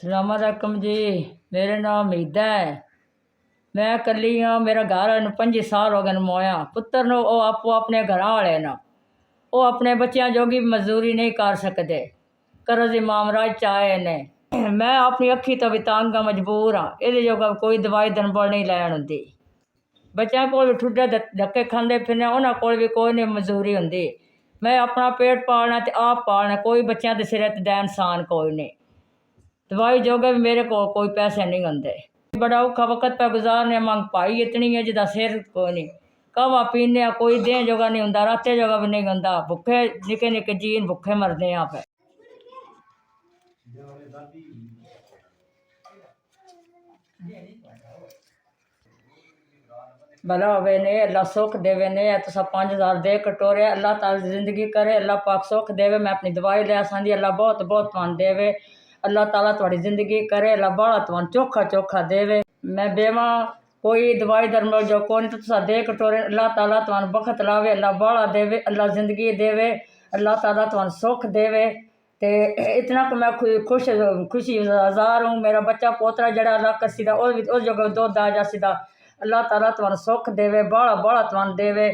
सलामकुम जी। मेरा नाम मीदा है। मैं कली हाँ। मेरा घर 25 साल हो गए मोया पुत्र नो वो आपो अपने घर वाले ना वो अपने बच्चों जोगी मजदूरी नहीं कर सकते। कर्ज मामराज चाहे ने मैं अपनी अखी तो भी तंग हाँ, मजबूर हाँ। ये जोगा कोई दवाई दनबल नहीं लैन होंगी। बच्चों को भी ठुडे धक्के खाते फिरने उन्होंने को भी कोई नहीं मजदूरी होंगी। मैं अपना पेट पालना तो आप पालना, कोई बच्चों के सिरे ते दैन सान कोई नहीं। दवाई जोगे भी मेरे को कोई पैसे नहीं होंगे। बड़ा औखा वक्त पे गुजारने, मंग भाई इतनी है जिदा सिर कोई नहीं। कहवा पीने कोई दें जोगा नहीं होंगे, राते जोगा भी नहीं होंगे। भुखे निके निके जीन भुखे मरते हैं आप। भला होवे ने अल्लाह सुख देवे ने। तुसा 5000 दे कटोरे अल्लाह ताला जिंदगी करे, अल्लाह पाक सुख देवे। मैं अपनी दवाई ले आसांदी, अल्लाह बहुत बहुत तुहानू देवे। अल्लाह ताला तुहाड़ी जिंदगी करे, अल्लाह बड़ा तुहानू चोखा चोखा देवे। मैं बेवा कोई दवाई दरमल जो कोई तो तुसा दे कटोरे अल्लाह ताला तुहानू बखत लावे, अल्लाह बड़ा देवे, अल्लाह जिंदगी देवे, अल्लाह ताला तुहानू सुख देवे। ते इतना को मैं खुशी हजार हूँ। मेरा बच्चा पोतरा जड़ा अल्लाह कसी दा उस जगह दुध आ जासी दा। अल्लाह ताला तुहानू सुख देवे, बड़ा बड़ा तुहानू देवे।